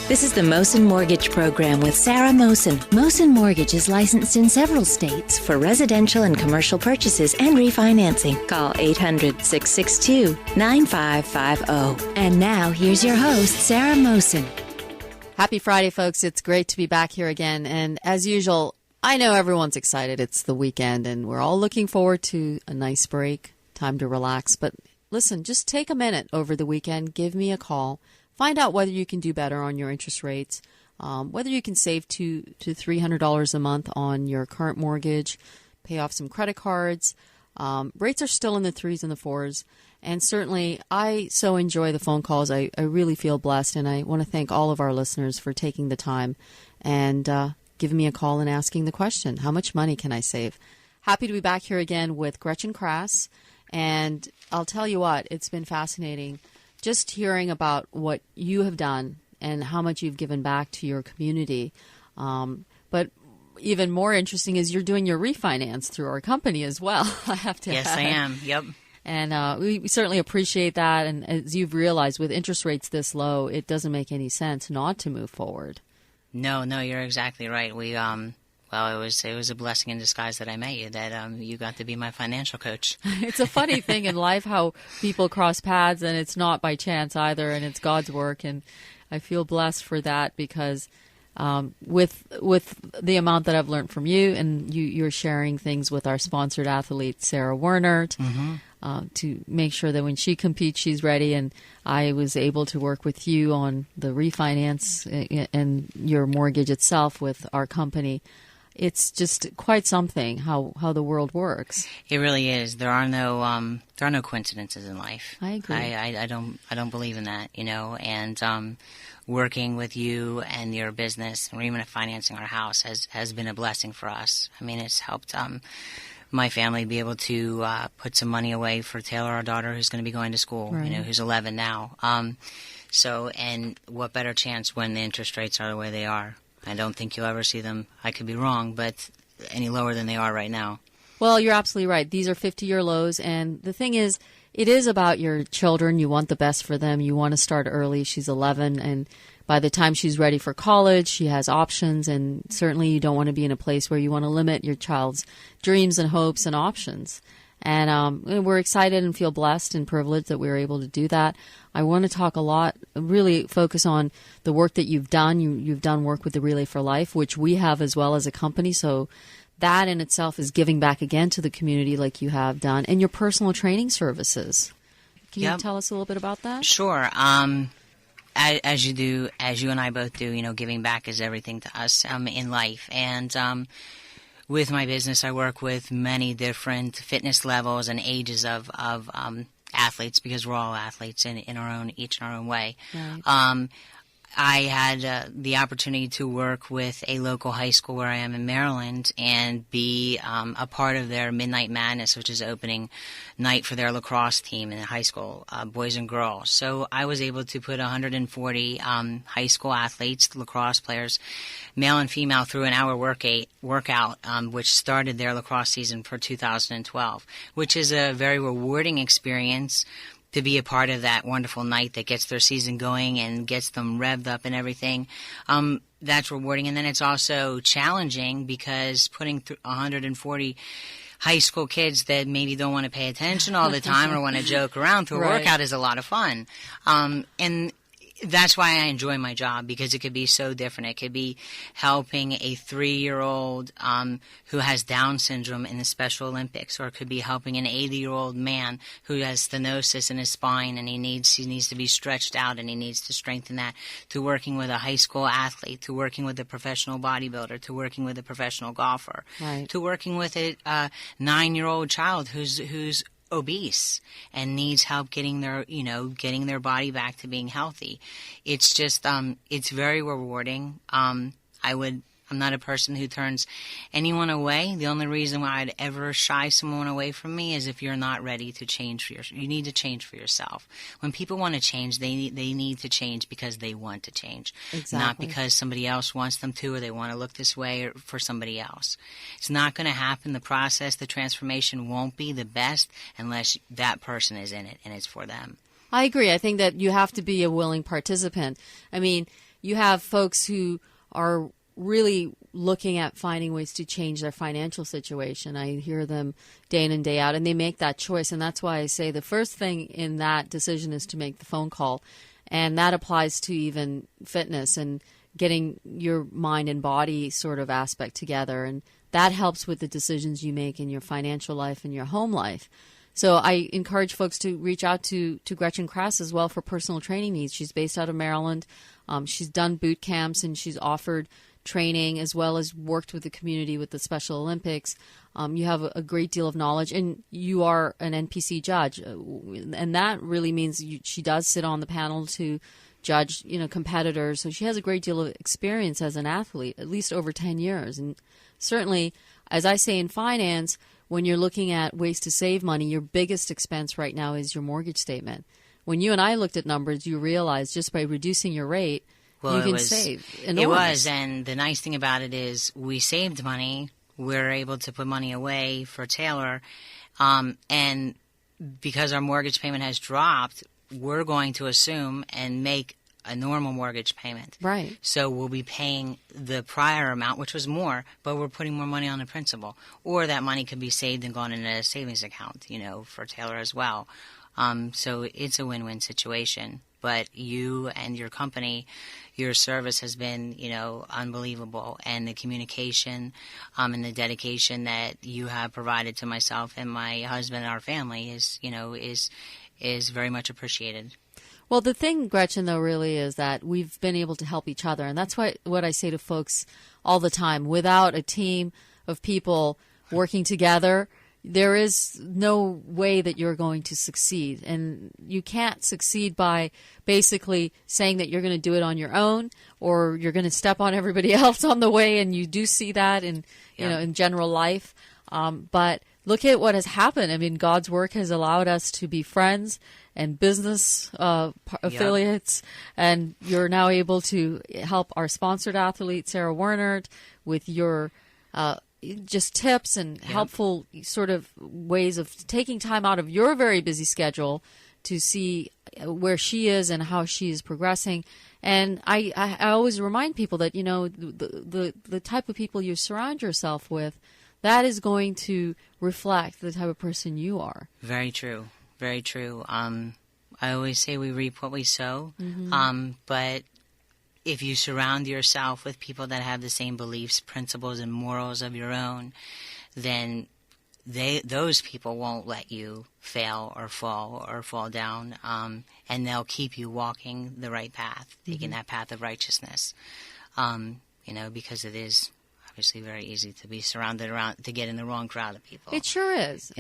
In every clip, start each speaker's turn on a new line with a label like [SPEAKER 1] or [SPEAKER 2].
[SPEAKER 1] This is the Mohsin Mortgage Program with Sarah Mohsin. Mohsin Mortgage is licensed in several states for residential and commercial purchases and refinancing. Call 800-662-9550. And now, here's your host, Sarah Mohsin.
[SPEAKER 2] Happy Friday, folks. It's great to be back here again. And as usual, I know everyone's excited. It's the weekend, and we're all looking forward to a nice break, time to relax. But listen, just take a minute over the weekend. Give me a call. Find out whether you can do better on your interest rates, whether you can save $200 to $300 a month on your current mortgage, pay off some credit cards. Rates are still in the 3s and the 4s. And certainly, I so enjoy the phone calls. I really feel blessed, and I want to thank all of our listeners for taking the time and giving me a call and asking the question, how much money can I save? Happy to be back here again with Gretchen Crass. And I'll tell you what, it's been fascinating just hearing about what you have done and how much you've given back to your community. But even more interesting is you're doing your refinance through our company as well. I have to
[SPEAKER 3] Yes,
[SPEAKER 2] add.
[SPEAKER 3] I am. Yep.
[SPEAKER 2] And we certainly appreciate that. And as you've realized, with interest rates this low, it doesn't make any sense not to move forward.
[SPEAKER 3] No, you're exactly right. Well, it was a blessing in disguise that I met you, that you got to be my financial coach.
[SPEAKER 2] It's a funny thing in life how people cross paths, and it's not by chance either, and it's God's work. And I feel blessed for that because with the amount that I've learned from you, and you're sharing things with our sponsored athlete, Sarah Werner, to make sure that when she competes, she's ready. And I was able to work with you on the refinance and your mortgage itself with our company. It's just quite something how the world works.
[SPEAKER 3] It really is. There are no coincidences in life.
[SPEAKER 2] I agree.
[SPEAKER 3] I don't believe in that, and working with you and your business and even financing our house has been a blessing for us. I mean, it's helped my family be able to put some money away for Taylor, our daughter, who's going to be going to school,
[SPEAKER 2] right.
[SPEAKER 3] Who's 11 now. And what better chance when the interest rates are the way they are? I don't think you'll ever see them, I could be wrong, but any lower than they are right now.
[SPEAKER 2] Well, you're absolutely right. These are 50-year lows, and the thing is, it is about your children. You want the best for them. You want to start early. She's 11, and by the time she's ready for college, she has options, and certainly you don't want to be in a place where you want to limit your child's dreams and hopes and options. And we're excited and feel blessed and privileged that we were able to do that. I want to talk a lot, really focus on the work that you've done. You've done work with the Relay for Life, which we have as well as a company. So that in itself is giving back again to the community like you have done, and your personal training services. Can you tell us a little bit about that?
[SPEAKER 3] Sure. As you do, as you and I both do, giving back is everything to us in life. And with my business, I work with many different fitness levels and ages of athletes, because we're all athletes each in our own way. Right. I had the opportunity to work with a local high school where I am in Maryland and be a part of their Midnight Madness, which is opening night for their lacrosse team in high school, boys and girls. So I was able to put 140 high school athletes, lacrosse players, male and female, through an hour workout, which started their lacrosse season for 2012, which is a very rewarding experience to be a part of that wonderful night that gets their season going and gets them revved up and everything. That's rewarding. And then it's also challenging, because putting 140 high school kids that maybe don't want to pay attention all the time or want to joke around through a workout is a lot of fun. And that's why I enjoy my job, because it could be so different. It could be helping a 3-year-old who has Down syndrome in the Special Olympics, or it could be helping an 80-year-old man who has stenosis in his spine and he needs to be stretched out and he needs to strengthen that, to working with a high school athlete, to working with a professional bodybuilder, to working with a professional golfer, to working with a 9-year-old child who's obese and needs help getting their body back to being healthy. It's just it's very rewarding. I'm not a person who turns anyone away. The only reason why I'd ever shy someone away from me is if you're not ready to change you need to change for yourself. When people want to change, they need to change because they want to change.
[SPEAKER 2] Exactly.
[SPEAKER 3] Not because somebody else wants them to, or they want to look this way, or for somebody else. It's not going to happen. The process, the transformation won't be the best unless that person is in it and it's for them.
[SPEAKER 2] I agree. I think that you have to be a willing participant. I mean, you have folks who are really looking at finding ways to change their financial situation. I hear them day in and day out, and they make that choice. And that's why I say the first thing in that decision is to make the phone call. And that applies to even fitness and getting your mind and body sort of aspect together. And that helps with the decisions you make in your financial life and your home life. So I encourage folks to reach out to Gretchen Crass as well for personal training needs. She's based out of Maryland. She's done boot camps, and she's offered training as well as worked with the community with the Special Olympics. You have a great deal of knowledge, and you are an NPC judge. And that really means she does sit on the panel to judge, competitors. So she has a great deal of experience as an athlete, at least over 10 years. And certainly, as I say in finance, when you're looking at ways to save money, your biggest expense right now is your mortgage statement. When you and I looked at numbers, you realized just by reducing your rate, you can save enormous.
[SPEAKER 3] It was, and the nice thing about it is we saved money. We're able to put money away for Taylor, and because our mortgage payment has dropped, we're going to assume and make a normal mortgage payment.
[SPEAKER 2] Right.
[SPEAKER 3] So we'll be paying the prior amount, which was more, but we're putting more money on the principal. Or that money could be saved and gone in a savings account, for Taylor as well. So it's a win-win situation. But you and your company, your service has been, unbelievable. And the communication and the dedication that you have provided to myself and my husband and our family is very much appreciated.
[SPEAKER 2] Well, the thing, Gretchen, though, really is that we've been able to help each other. And that's what I say to folks all the time. Without a team of people working together, there is no way that you're going to succeed. And you can't succeed by basically saying that you're going to do it on your own or you're going to step on everybody else on the way. And you do see that in general life. But look at what has happened. I mean, God's work has allowed us to be friends and business affiliates, and you're now able to help our sponsored athlete, Sarah Wernert, with your just tips and helpful sort of ways of taking time out of your very busy schedule to see where she is and how she is progressing. And I always remind people that, the type of people you surround yourself with, that is going to reflect the type of person you are.
[SPEAKER 3] Very true. Very true. I always say we reap what we sow. But if you surround yourself with people that have the same beliefs, principles, and morals of your own, then those people won't let you fail or fall down, and they'll keep you walking the right path, taking that path of righteousness. Because it is obviously very easy to be surrounded around to get in the wrong crowd of people.
[SPEAKER 2] It sure is.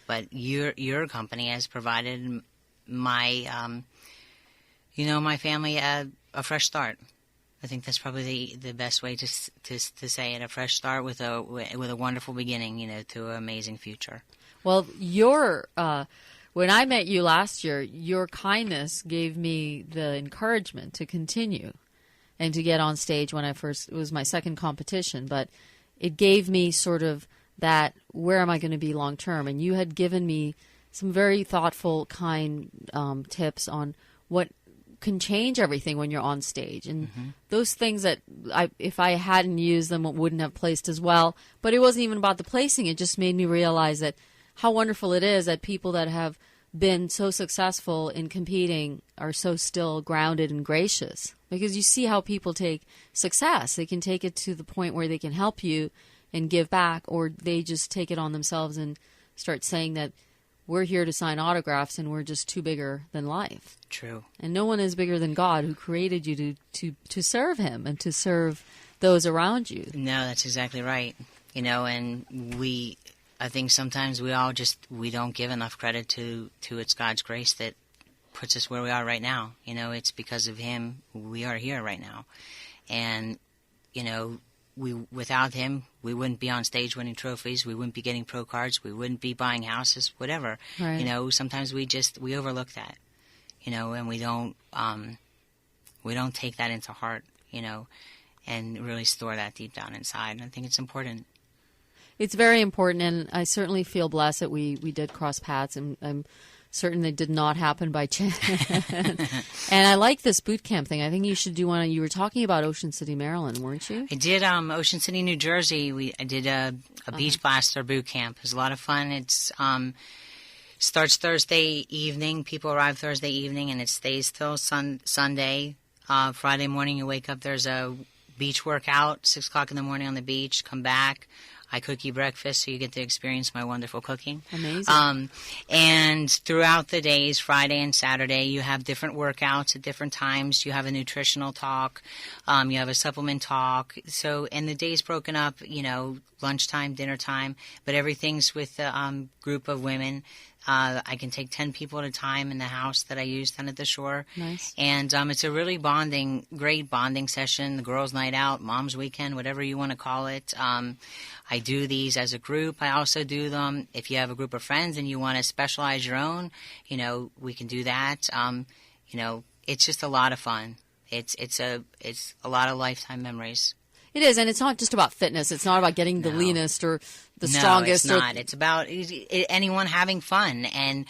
[SPEAKER 3] But your company has provided my my family a fresh start. I think that's probably the best way to say it. A fresh start with a wonderful beginning, to an amazing future.
[SPEAKER 2] Well, when I met you last year, your kindness gave me the encouragement to continue and to get on stage when it was my second competition. But it gave me sort of that, where am I going to be long term? And you had given me some very thoughtful, kind tips on what can change everything when you're on stage. And those things that if I hadn't used them, wouldn't have placed as well. But it wasn't even about the placing. It just made me realize that how wonderful it is that people that have been so successful in competing are so still grounded and gracious. Because you see how people take success. They can take it to the point where they can help you and give back, or they just take it on themselves and start saying that we're here to sign autographs and we're just too bigger than life.
[SPEAKER 3] True. And
[SPEAKER 2] no one is bigger than God, who created you to serve him and to serve those around you.
[SPEAKER 3] No, that's exactly right. And I think sometimes we don't give enough credit to it's God's grace that puts us where we are right now. It's because of him we are here right now. And, without him, we wouldn't be on stage winning trophies. We wouldn't be getting pro cards. We wouldn't be buying houses, whatever.
[SPEAKER 2] Right.
[SPEAKER 3] Sometimes we overlook that, and we don't take that into heart, and really store that deep down inside. And I think it's important.
[SPEAKER 2] It's very important, and I certainly feel blessed that we did cross paths, and I'm certainly did not happen by chance. And I like this boot camp thing. I think you should do one. You were talking about Ocean City, Maryland, weren't you?
[SPEAKER 3] I did Ocean City, New Jersey. I did a Beach Blaster boot camp. It was a lot of fun. It's starts Thursday evening. People arrive Thursday evening, and it stays till Sunday. Friday morning, you wake up. There's a beach workout, 6 o'clock in the morning on the beach. Come back. I cook you breakfast, so you get to experience my wonderful cooking.
[SPEAKER 2] Amazing.
[SPEAKER 3] And throughout the days, Friday and Saturday, you have different workouts at different times. You have a nutritional talk. You have a supplement talk. So, and the day's broken up, lunchtime, dinner time, but everything's with a group of women. I can take 10 people at a time in the house that I use down at the shore.
[SPEAKER 2] Nice.
[SPEAKER 3] And it's a really great bonding session, the girls' night out, mom's weekend, whatever you want to call it. I do these as a group. I also do them if you have a group of friends and you want to specialize your own, we can do that. It's just a lot of fun. It's a lot of lifetime memories.
[SPEAKER 2] It is, and it's not just about fitness. It's not about getting the leanest or the strongest.
[SPEAKER 3] No, it's not. It's about anyone having fun, and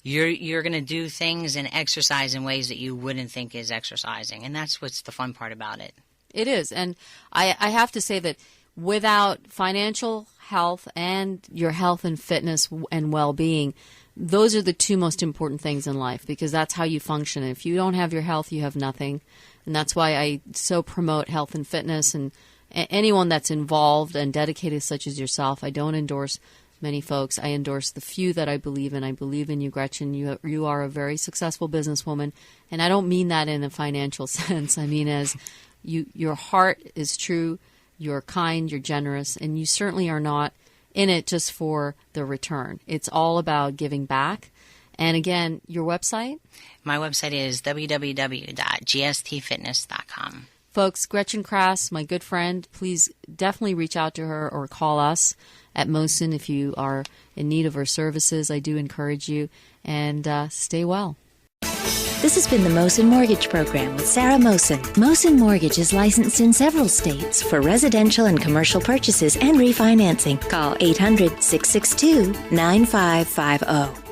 [SPEAKER 3] you're going to do things and exercise in ways that you wouldn't think is exercising, and that's what's the fun part about it.
[SPEAKER 2] It is, and I have to say that without financial health and your health and fitness and well-being, those are the two most important things in life, because that's how you function. If you don't have your health, you have nothing. And that's why I so promote health and fitness, and anyone that's involved and dedicated such as yourself. I don't endorse many folks. I endorse the few that I believe in. I believe in you, Gretchen. You are a very successful businesswoman, and I don't mean that in a financial sense. I mean as your heart is true, you're kind, you're generous, and you certainly are not in it just for the return. It's all about giving back. And again, your website?
[SPEAKER 3] My website is www.gstfitness.com.
[SPEAKER 2] Folks, Gretchen Crass, my good friend, please definitely reach out to her or call us at Mohsin if you are in need of her services. I do encourage you, and stay well.
[SPEAKER 1] This has been the Mohsin Mortgage Program with Sarah Mohsin. Mohsin Mortgage is licensed in several states for residential and commercial purchases and refinancing. Call 800-662-9550.